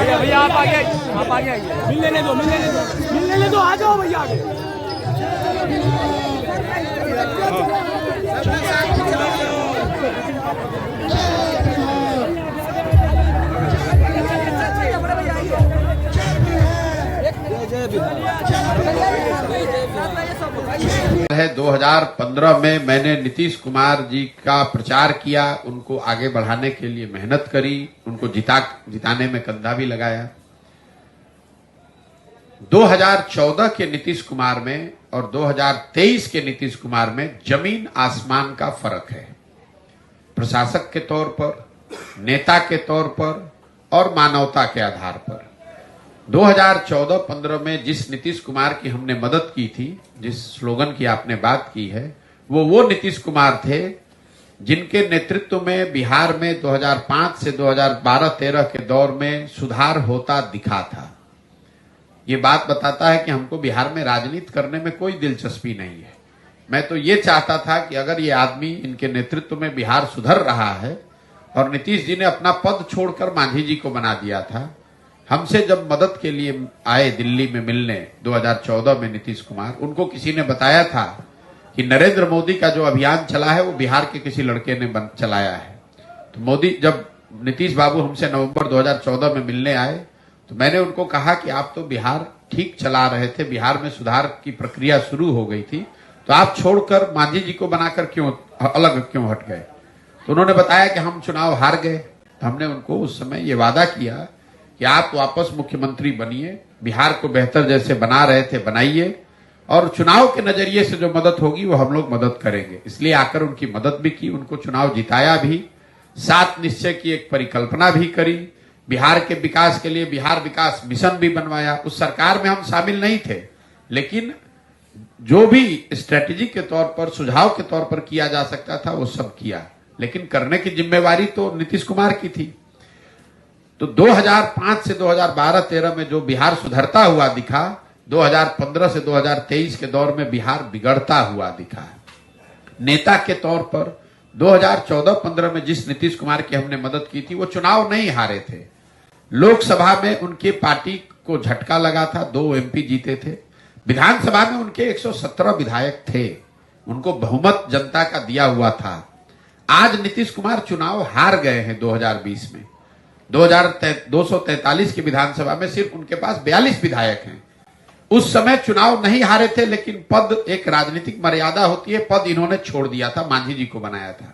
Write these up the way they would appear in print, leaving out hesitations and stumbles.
भैया आप आगे आइए। मिलने दो आ जाओ भैया आगे। 2015 में मैंने नीतीश कुमार जी का प्रचार किया, उनको आगे बढ़ाने के लिए मेहनत करी, उनको जिताने में कंधा भी लगाया। 2014 के नीतीश कुमार में और 2023 के नीतीश कुमार में जमीन आसमान का फर्क है। प्रशासक के तौर पर, नेता के तौर पर और मानवता के आधार पर 2014-15 में जिस नीतीश कुमार की हमने मदद की थी, जिस स्लोगन की आपने बात की है, वो नीतीश कुमार थे जिनके नेतृत्व में बिहार में 2005 से 2012-13 के दौर में सुधार होता दिखा था। ये बात बताता है कि हमको बिहार में राजनीति करने में कोई दिलचस्पी नहीं है। मैं तो ये चाहता था कि अगर ये आदमी, इनके नेतृत्व में बिहार सुधर रहा है, और नीतीश जी ने अपना पद छोड़कर मांझी जी को बना दिया था। हमसे जब मदद के लिए आए दिल्ली में मिलने 2014 में नीतीश कुमार, उनको किसी ने बताया था कि नरेंद्र मोदी का जो अभियान चला है वो बिहार के किसी लड़के ने चलाया है। तो जब नीतीश बाबू हमसे नवंबर 2014 में मिलने आए तो मैंने उनको कहा कि आप तो बिहार ठीक चला रहे थे, बिहार में सुधार की प्रक्रिया शुरू हो गई थी, तो आप छोड़कर मांझी जी को बनाकर अलग क्यों हट गए? तो उन्होंने बताया कि हम चुनाव हार गए। तो हमने उनको उस समय ये वादा किया कि आप वापस मुख्यमंत्री बनिए, बिहार को बेहतर जैसे बना रहे थे बनाइए, और चुनाव के नजरिए से जो मदद होगी वो हम लोग मदद करेंगे। इसलिए आकर उनकी मदद भी की, उनको चुनाव जिताया भी, 7 निश्चय की एक परिकल्पना भी करी, बिहार के विकास के लिए बिहार विकास मिशन भी बनवाया। उस सरकार में हम शामिल नहीं थे, लेकिन जो भी स्ट्रेटेजी के तौर पर, सुझाव के तौर पर किया जा सकता था वो सब किया, लेकिन करने की जिम्मेवारी तो नीतीश कुमार की थी। तो 2005 से 2012-13 में जो बिहार सुधरता हुआ दिखा, 2015 से 2023 के दौर में बिहार बिगड़ता हुआ दिखा। नेता के तौर पर 2014-15 में जिस नीतीश कुमार की हमने मदद की थी वो चुनाव नहीं हारे थे। लोकसभा में उनके पार्टी को झटका लगा था, 2 एमपी जीते थे। विधानसभा में उनके 117 विधायक थे, उनको बहुमत जनता का दिया हुआ था। आज नीतीश कुमार चुनाव हार गए हैं 2020 में। 243 की विधानसभा में सिर्फ उनके पास 42 विधायक हैं। उस समय चुनाव नहीं हारे थे, लेकिन पद, एक राजनीतिक मर्यादा होती है, पद इन्होंने छोड़ दिया था, मांझी जी को बनाया था।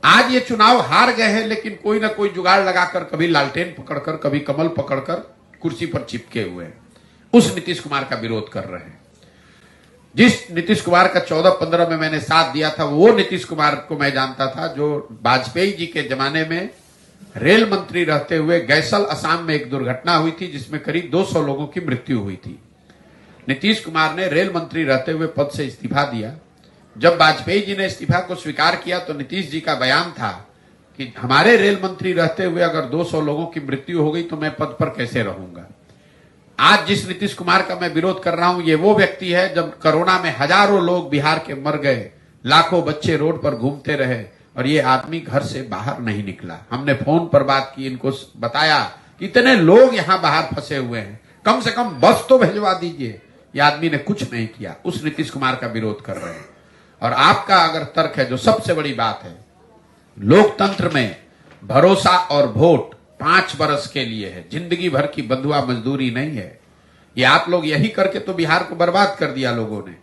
आज ये चुनाव हार गए हैं, लेकिन कोई ना कोई जुगाड़ लगाकर, कभी लालटेन पकड़कर, कभी कमल पकड़कर कुर्सी पर चिपके हुए हैं, उस नीतीश कुमार का विरोध कर रहे हैं। जिस नीतीश कुमार का 14-15 में मैंने साथ दिया था, वो नीतीश कुमार को मैं जानता था जो वाजपेयी जी के जमाने में रेल मंत्री रहते हुए गैसल असम में एक दुर्घटना हुई थी जिसमें करीब 200 लोगों की मृत्यु हुई थी। नीतीश कुमार ने रेल मंत्री रहते हुए पद से इस्तीफा दिया। जब वाजपेयी जी ने इस्तीफा को स्वीकार किया तो नीतीश जी का बयान था कि हमारे रेल मंत्री रहते हुए अगर 200 लोगों की मृत्यु हो गई तो मैं पद पर कैसे रहूंगा। आज जिस नीतीश कुमार का मैं विरोध कर रहा हूं, ये वो व्यक्ति है जब कोरोना में हजारों लोग बिहार के मर गए, लाखों बच्चे रोड पर घूमते रहे और ये आदमी घर से बाहर नहीं निकला। हमने फोन पर बात की, इनको बताया कि इतने लोग यहां बाहर फंसे हुए हैं, कम से कम बस तो भिजवा दीजिए। ये आदमी ने कुछ नहीं किया, उस नीतीश कुमार का विरोध कर रहे हैं। और आपका अगर तर्क है, जो सबसे बड़ी बात है, लोकतंत्र में भरोसा और वोट 5 बरस के लिए है, जिंदगी भर की बंधुआ मजदूरी नहीं है। ये आप लोग यही करके तो बिहार को बर्बाद कर दिया लोगों ने।